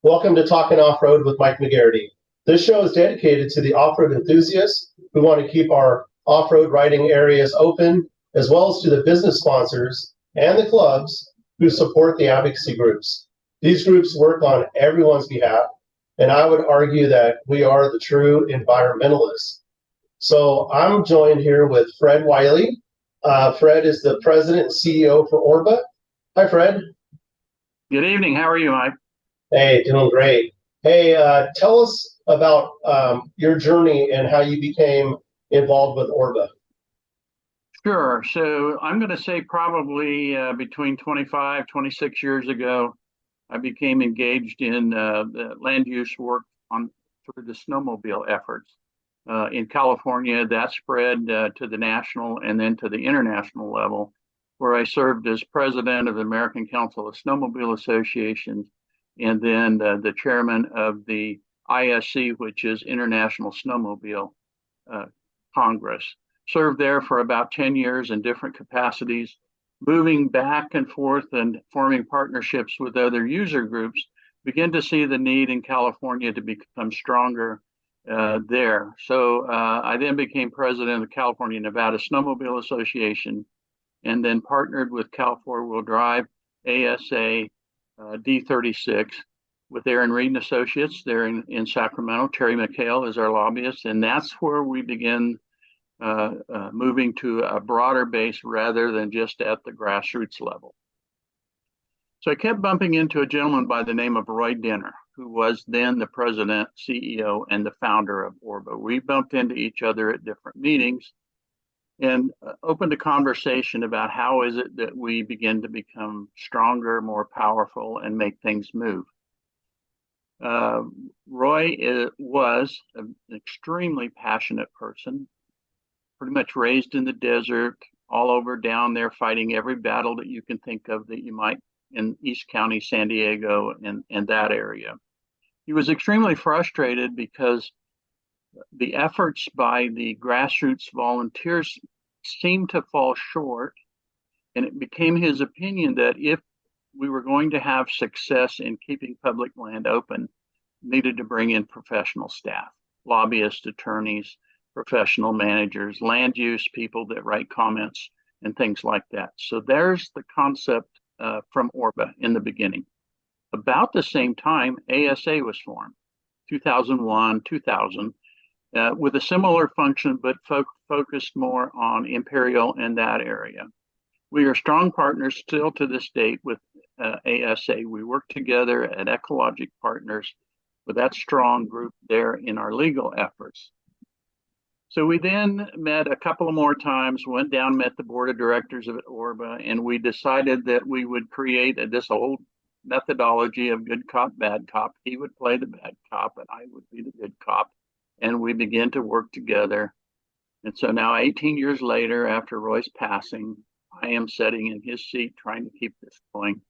Welcome to Talking Off-Road with Mike McGarity. This show is dedicated to the off-road enthusiasts who want to keep our off-road riding areas open, as well as to the business sponsors and the clubs who support the advocacy groups. These groups work on everyone's behalf, and I would argue that we are the true environmentalists. So I'm joined here with Fred Wiley. Fred is the president and CEO for ORBA. Hi, Fred. Good evening. How are you, Mike? Hey, doing great. Hey, tell us about your journey and how you became involved with ORBA. Sure. So I'm going to say probably between 25, 26 years ago, I became engaged in the land use work through the snowmobile efforts. In California, that spread to the national and then to the international level, where I served as president of the American Council of Snowmobile Associations and then the chairman of the ISC, which is International Snowmobile Congress. Served there for about 10 years in different capacities, moving back and forth and forming partnerships with other user groups, began to see the need in California to become stronger there. So I then became president of the California Nevada Snowmobile Association and then partnered with Cal 4-Wheel Drive, ASA, D36 with Aaron Reed and Associates there in Sacramento. Terry McHale is our lobbyist, and that's where we begin moving to a broader base rather than just at the grassroots level. So I kept bumping into a gentleman by the name of Roy Dinner, who was then the president, CEO, and the founder of ORBA. We bumped into each other at different meetings and opened a conversation about how is it that we begin to become stronger, more powerful, and make things move. Roy was an extremely passionate person, pretty much raised in the desert, all over down there, fighting every battle that you can think of that you might in East County, San Diego, and that area. He was extremely frustrated because the efforts by the grassroots volunteers seemed to fall short, and it became his opinion that if we were going to have success in keeping public land open, needed to bring in professional staff, lobbyists, attorneys, professional managers, land use people that write comments and things like that. So there's the concept from ORBA in the beginning. About the same time, ASA was formed, 2001, 2000, with a similar function, but focused more on Imperial and that area. We are strong partners still to this date with ASA. We work together at Ecologic Partners with that strong group there in our legal efforts. So we then met a couple of more times, went down, met the board of directors of ORBA, and we decided that we would create this old methodology of good cop, bad cop. He would play the bad cop and I would be the good cop. And we began to work together. And so now 18 years later, after Roy's passing, I am sitting in his seat trying to keep this going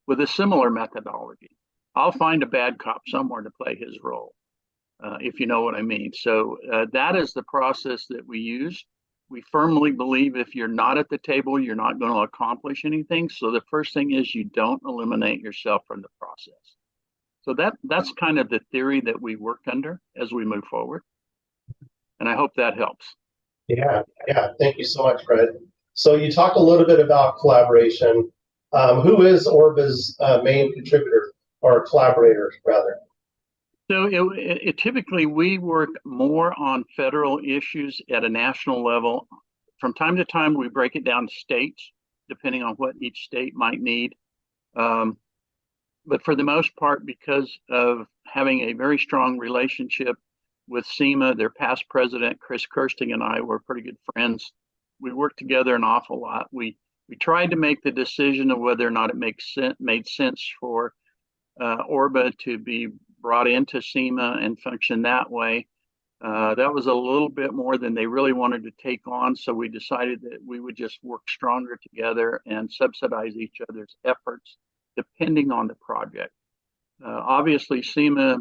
with a similar methodology. I'll find a bad cop somewhere to play his role, if you know what I mean. So that is the process that we use. We firmly believe if you're not at the table, you're not going to accomplish anything. So the first thing is you don't eliminate yourself from the process. So that's kind of the theory that we work under as we move forward. And I hope that helps. Yeah. Thank you so much, Fred. So you talked a little bit about collaboration. Who is ORBA's main contributor or collaborator, rather? So typically we work more on federal issues at a national level. From time to time, we break it down to states, depending on what each state might need. But for the most part, because of having a very strong relationship with SEMA, their past president, Chris Kirsting, and I were pretty good friends. We worked together an awful lot. We tried to make the decision of whether or not it made sense for ORBA to be brought into SEMA and function that way. That was a little bit more than they really wanted to take on. So we decided that we would just work stronger together and subsidize each other's efforts depending on the project. Obviously, SEMA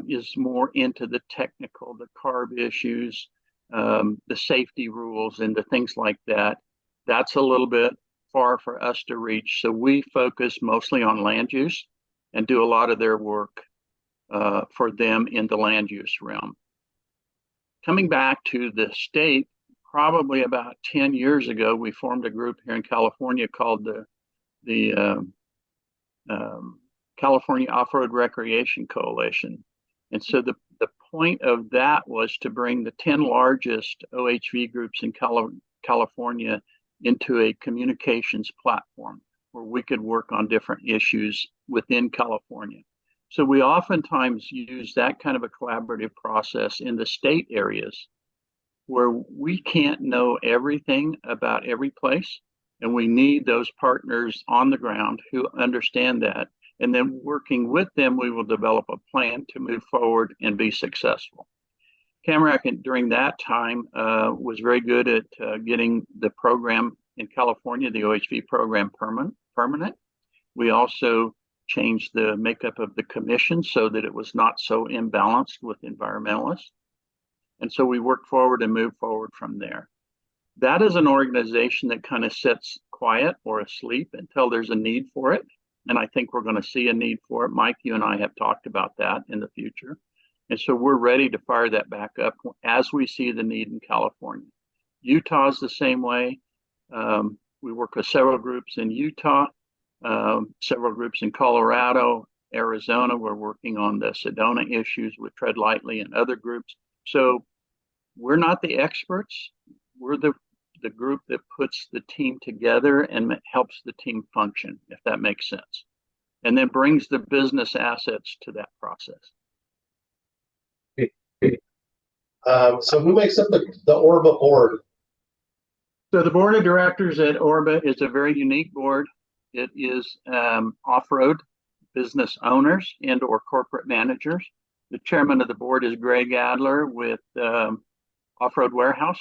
is more into the technical, the CARB issues, the safety rules and the things like that. That's a little bit far for us to reach. So we focus mostly on land use and do a lot of their work for them in the land use realm. Coming back to the state, probably about 10 years ago, we formed a group here in California called the California Off-Road Recreation Coalition. And so the point of that was to bring the 10 largest OHV groups in California into a communications platform where we could work on different issues within California. So we oftentimes use that kind of a collaborative process in the state areas where we can't know everything about every place, and we need those partners on the ground who understand that. And then working with them, we will develop a plan to move forward and be successful. CAMRAC during that time was very good at getting the program in California, the OHV program, permanent. We also changed the makeup of the commission so that it was not so imbalanced with environmentalists. And so we worked forward and moved forward from there. That is an organization that kind of sits quiet or asleep until there's a need for it. And I think we're going to see a need for it. Mike, you and I have talked about that in the future. And so we're ready to fire that back up as we see the need in California. Utah's the same way. We work with several groups in Utah, several groups in Colorado, Arizona. We're working on the Sedona issues with Tread Lightly and other groups. So we're not the experts. We're the group that puts the team together and helps the team function, if that makes sense, and then brings the business assets to that process. So who makes up the ORBA board? So the board of directors at ORBA is a very unique board. It is off-road business owners and or corporate managers. The chairman of the board is Greg Adler with Off-Road Warehouse,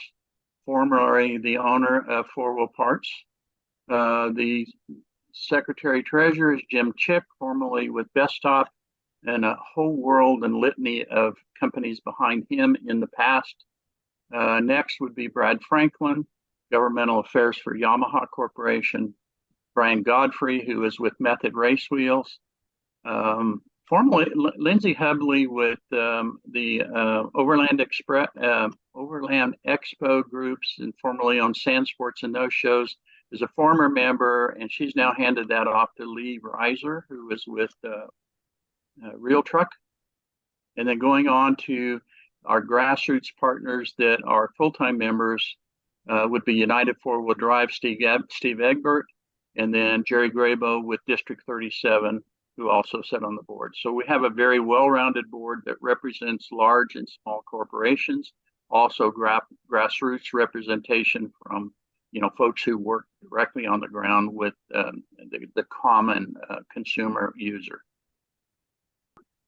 formerly the owner of Four Wheel Parts. The secretary treasurer is Jim Chick, formerly with Bestop, and a whole world and litany of companies behind him in the past. Next would be Brad Franklin, governmental affairs for Yamaha Corporation. Brian Godfrey, who is with Method Race Wheels. Formerly Lindsay Hubley with the Overland Expo groups, and formerly on Sand Sports and those shows, is a former member, and she's now handed that off to Lee Reiser, who is with Real Truck. And then going on to our grassroots partners that are full-time members would be United Four-Wheel Drive, Steve Egbert, and then Jerry Grabo with District 37, who also sat on the board. So we have a very well-rounded board that represents large and small corporations, also grassroots representation from folks who work directly on the ground with the common consumer user.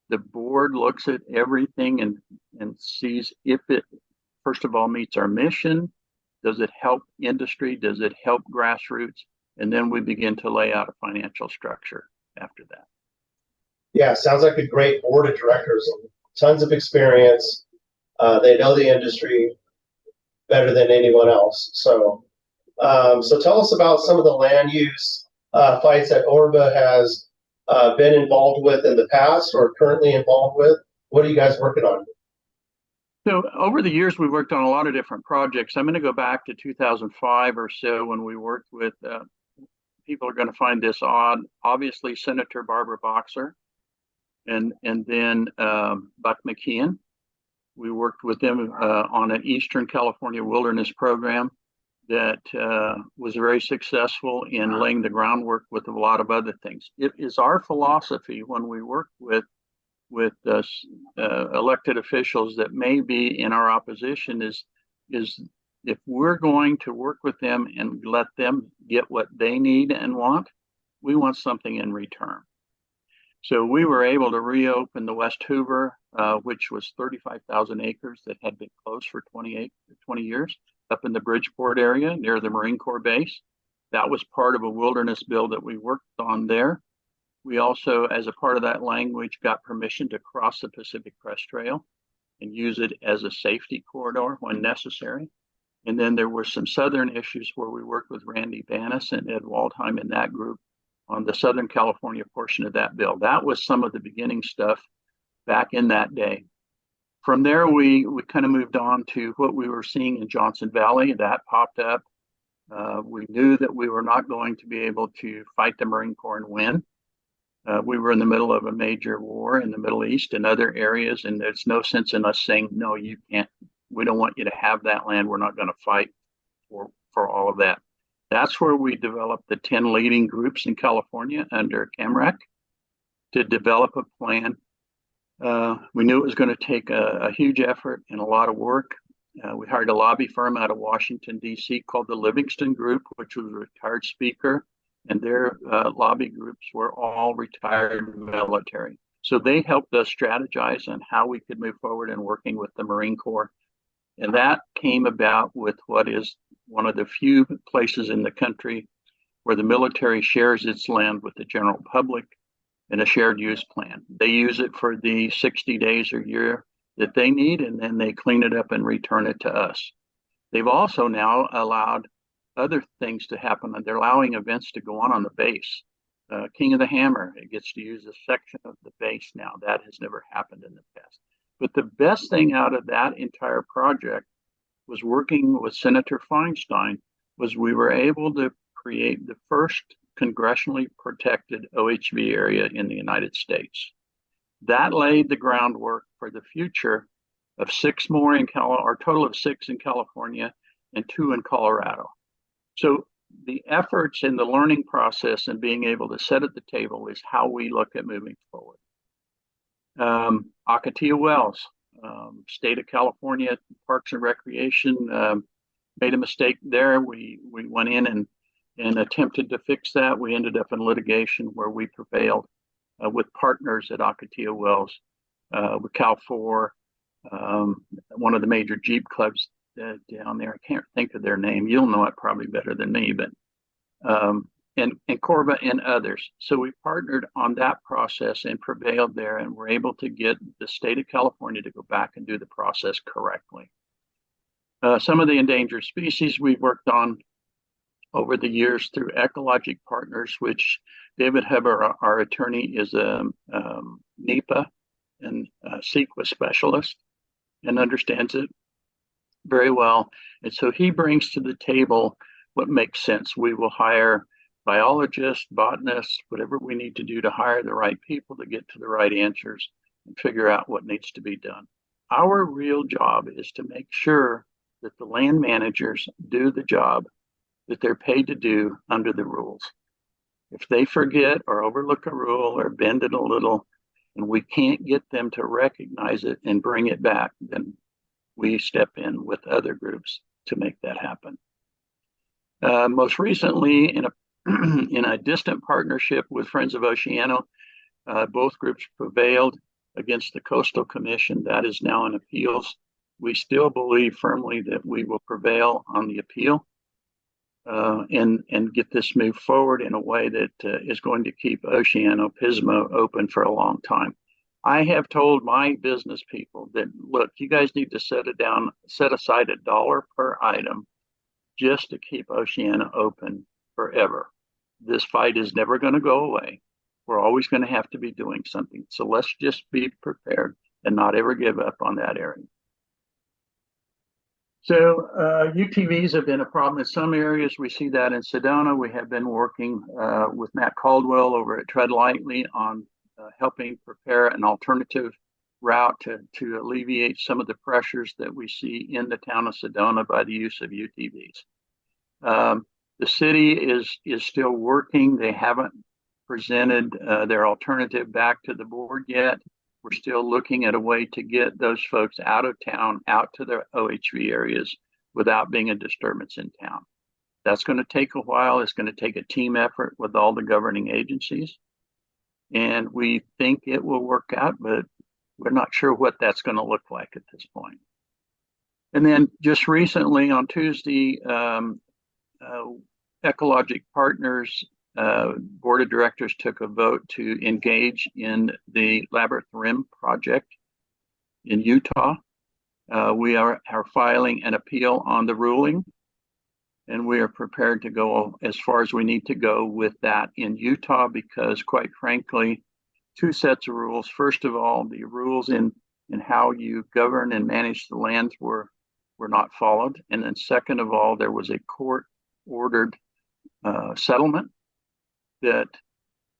The board looks at everything and sees if it, first of all, meets our mission. Does it help industry? Does it help grassroots? And then we begin to lay out a financial structure after that. Yeah, sounds like a great board of directors. Tons of experience. They know the industry better than anyone else. So tell us about some of the land use fights that ORBA has been involved with in the past or currently involved with. What are you guys working on? So over the years, we worked on a lot of different projects. I'm going to go back to 2005 or so when we worked with, people are going to find this odd, obviously Senator Barbara Boxer and then Buck McKeon. We worked with them on an Eastern California wilderness program that was very successful in laying the groundwork with a lot of other things. It is our philosophy when we work with elected officials that may be in our opposition is if we're going to work with them and let them get what they need and want, we want something in return. So we were able to reopen the West Hoover, which was 35,000 acres that had been closed for 20 years up in the Bridgeport area near the Marine Corps base. That was part of a wilderness bill that we worked on there. We also, as a part of that language, got permission to cross the Pacific Crest Trail and use it as a safety corridor when necessary. And then there were some southern issues where we worked with Randy Banis and Ed Waldheim in that group on the Southern California portion of that bill. That was some of the beginning stuff back in that day. From there, we kind of moved on to what we were seeing in Johnson Valley. That popped up. We knew that we were not going to be able to fight the Marine Corps and win. We were in the middle of a major war in the Middle East and other areas, and there's no sense in us saying, no, you can't, we don't want you to have that land. We're not going to fight for all of that. That's where we developed the 10 leading groups in California under CAMRAC to develop a plan. We knew it was going to take a huge effort and a lot of work. We hired a lobby firm out of Washington, D.C. called the Livingston Group, which was a retired speaker, and their lobby groups were all retired military. So they helped us strategize on how we could move forward in working with the Marine Corps. And that came about with what is one of the few places in the country where the military shares its land with the general public in a shared use plan. They use it for the 60 days or year that they need, and then they clean it up and return it to us. They've also now allowed other things to happen, and they're allowing events to go on the base. King of the Hammer, it gets to use a section of the base now. That has never happened in the past. But the best thing out of that entire project was working with Senator Feinstein, was we were able to create the first congressionally protected OHV area in the United States. That laid the groundwork for the future of 6 more in or total of 6 in California and 2 in Colorado. So the efforts in the learning process and being able to sit at the table is how we look at moving forward. Ocotillo Wells, state of California, Parks and Recreation made a mistake there. We went in and attempted to fix that. We ended up in litigation where we prevailed with partners at Ocotillo Wells, with Cal 4, one of the major Jeep clubs down there. I can't think of their name. You'll know it probably better than me, but and ORBA and others. So we partnered on that process and prevailed there, and were able to get the state of California to go back and do the process correctly. Some of the endangered species we've worked on over the years through Ecologic Partners, which David Heber, our attorney, is a NEPA and CEQA specialist and understands it very well. And so he brings to the table what makes sense. We will hire biologists, botanists, whatever we need to do to hire the right people to get to the right answers and figure out what needs to be done. Our real job is to make sure that the land managers do the job that they're paid to do under the rules. If they forget or overlook a rule or bend it a little, and we can't get them to recognize it and bring it back, then we step in with other groups to make that happen. Most recently, in a distant partnership with Friends of Oceano, both groups prevailed against the Coastal Commission. That is now in appeals. We still believe firmly that we will prevail on the appeal and get this moved forward in a way that is going to keep Oceano Pismo open for a long time. I have told my business people that, look, you guys need to set aside $1 per item just to keep Oceano open forever. This fight is never going to go away. We're always going to have to be doing something. So let's just be prepared and not ever give up on that area. So UTVs have been a problem in some areas. We see that in Sedona. We have been working with Matt Caldwell over at Tread Lightly on helping prepare an alternative route to alleviate some of the pressures that we see in the town of Sedona by the use of UTVs. The city is still working. They haven't presented their alternative back to the board yet. We're still looking at a way to get those folks out of town, out to their OHV areas without being a disturbance in town. That's going to take a while. It's going to take a team effort with all the governing agencies. And we think it will work out, but we're not sure what that's going to look like at this point. And then just recently on Tuesday, Ecologic Partners board of directors took a vote to engage in the Labyrinth Rim project in Utah. We are filing an appeal on the ruling. And we are prepared to go as far as we need to go with that in Utah because, quite frankly, two sets of rules. First of all, the rules in how you govern and manage the lands were not followed. And then second of all, there was a court-ordered settlement that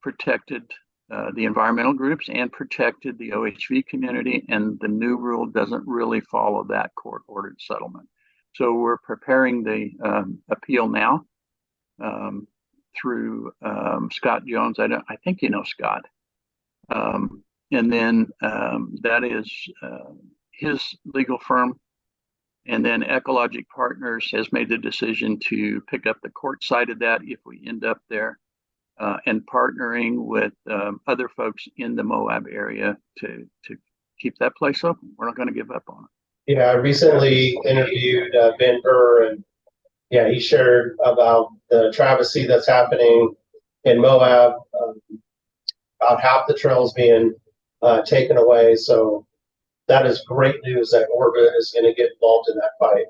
protected the environmental groups and protected the OHV community, and the new rule doesn't really follow that court-ordered settlement. So we're preparing the appeal now through Scott Jones. I think you know Scott. And then that is his legal firm. And then Ecologic Partners has made the decision to pick up the court side of that if we end up there, and partnering with other folks in the Moab area to keep that place open. We're not going to give up on it. Yeah, I recently interviewed Ben Burr, and yeah, he shared about the travesty that's happening in Moab, about half the trails being taken away. So that is great news that ORBA is going to get involved in that fight.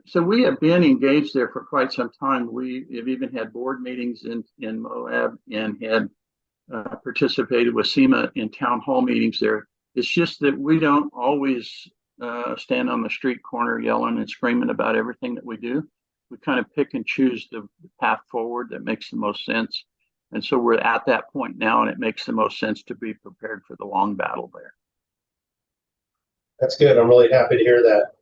So we have been engaged there for quite some time. We have even had board meetings in Moab and had participated with SEMA in town hall meetings there. It's just that we don't always stand on the street corner yelling and screaming about everything that we do. We kind of pick and choose the path forward that makes the most sense. And so we're at that point now, and it makes the most sense to be prepared for the long battle there. That's good. I'm really happy to hear that.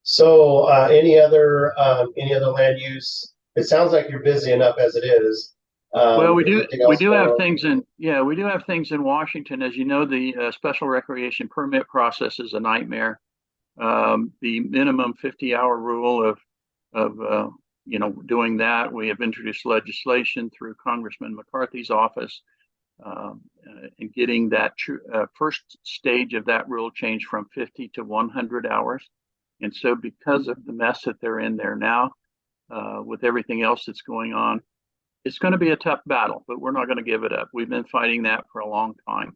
So any other land use? It sounds like you're busy enough as it is. Well, we do have things in Washington. As you know, the special recreation permit process is a nightmare. The minimum 50-hour rule of doing that, we have introduced legislation through Congressman McCarthy's office and getting that first stage of that rule change from 50 to 100 hours. And so because of the mess that they're in there now, with everything else that's going on, it's going to be a tough battle, but we're not going to give it up. We've been fighting that for a long time.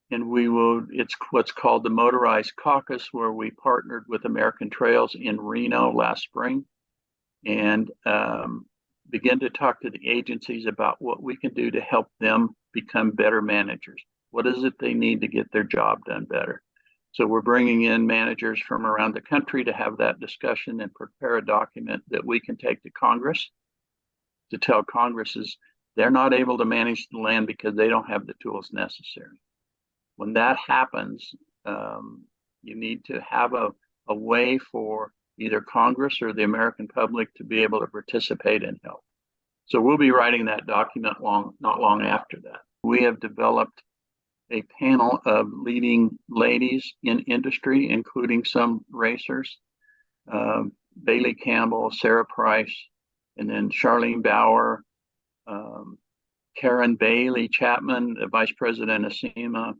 And it's what's called the Motorized Caucus, where we partnered with American Trails in Reno last spring and begin to talk to the agencies about what we can do to help them become better managers. What is it they need to get their job done better? So we're bringing in managers from around the country to have that discussion and prepare a document that we can take to Congress to tell Congress they're not able to manage the land because they don't have the tools necessary. When that happens, you need to have a way for either Congress or the American public to be able to participate and help. So we'll be writing that document not long after that. We have developed a panel of leading ladies in industry, including some racers, Bailey Campbell, Sarah Price, and then Charlene Bauer, Karen Bailey Chapman, the Vice President of SEMA,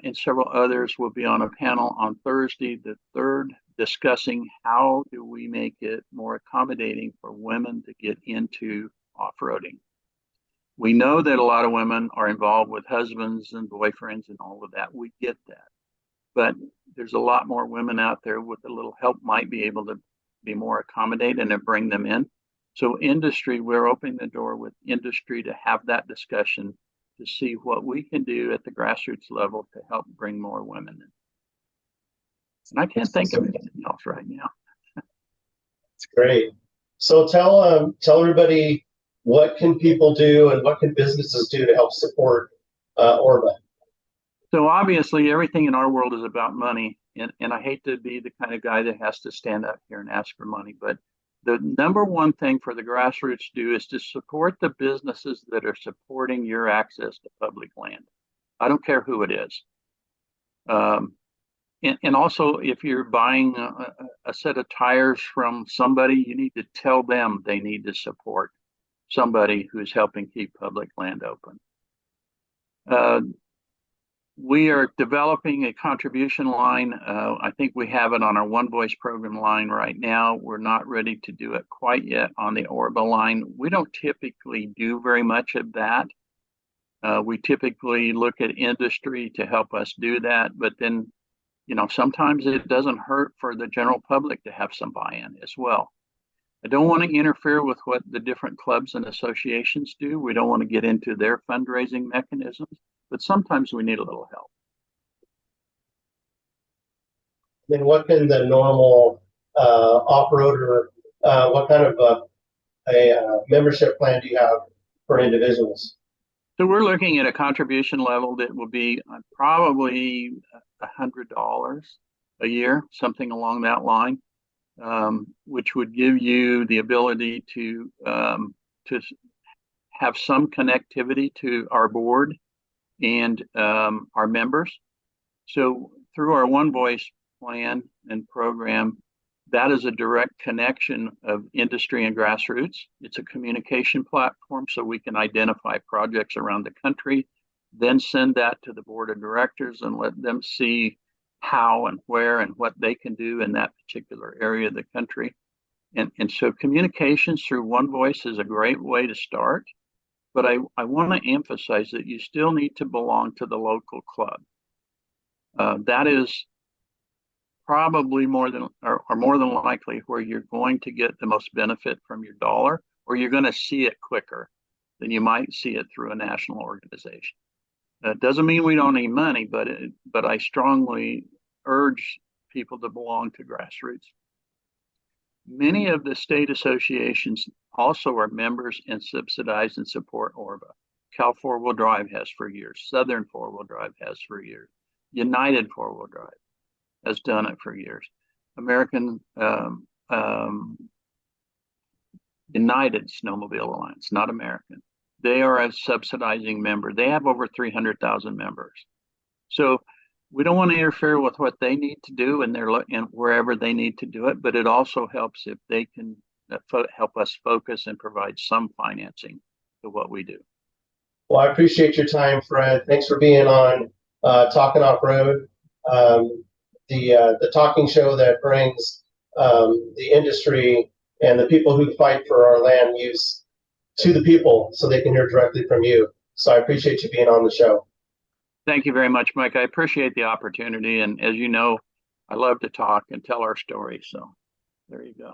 and several others will be on a panel on Thursday, the 3rd, discussing how do we make it more accommodating for women to get into off-roading. We know that a lot of women are involved with husbands and boyfriends and all of that. We get that. But there's a lot more women out there with a little help might be able to be more accommodated and bring them in. So industry, we're opening the door with industry to have that discussion to see what we can do at the grassroots level to help bring more women in. And I can't think of anything else right now. That's great. So tell everybody, what can people do and what can businesses do to help support ORBA? So obviously everything in our world is about money. And I hate to be the kind of guy that has to stand up here and ask for money, but the number one thing for the grassroots to do is to support the businesses that are supporting your access to public land. I don't care who it is. And also, if you're buying a set of tires from somebody, you need to tell them they need to support somebody who's helping keep public land open. We are developing a contribution line. I think we have it on our One Voice program line right now. We're not ready to do it quite yet on the ORBA line. We don't typically do very much of that. We typically look at industry to help us do that, but then, sometimes it doesn't hurt for the general public to have some buy-in as well. I don't want to interfere with what the different clubs and associations do. We don't want to get into their fundraising mechanisms, but sometimes we need a little help. Then what can the normal off-roader, what kind of a membership plan do you have for individuals? So we're looking at a contribution level that will be probably $100 a year, something along that line, which would give you the ability to have some connectivity to our board and our members. So through our One Voice plan and program, that is a direct connection of industry and grassroots. It's a communication platform so we can identify projects around the country, then send that to the board of directors and let them see how and where and what they can do in that particular area of the country. And so communications through One Voice is a great way to start, but I want to emphasize that you still need to belong to the local club. That is probably more than likely where you're going to get the most benefit from your dollar, or you're going to see it quicker than you might see it through a national organization. That doesn't mean we don't need money, but I strongly urge people to belong to grassroots. Many of the state associations also are members and subsidize and support ORBA. Cal 4-Wheel Drive has for years. Southern 4-Wheel Drive has for years. United 4-Wheel Drive has done it for years. American United Snowmobile Alliance, not American. They are a subsidizing member. They have over 300,000 members. So we don't want to interfere with what they need to do and wherever they need to do it, but it also helps if they can help us focus and provide some financing to what we do. Well, I appreciate your time, Fred. Thanks for being on Talking Off-Road, the talking show that brings the industry and the people who fight for our land use to the people so they can hear directly from you. So I appreciate you being on the show. Thank you very much, Mike. I appreciate the opportunity. And as you know, I love to talk and tell our story. So there you go.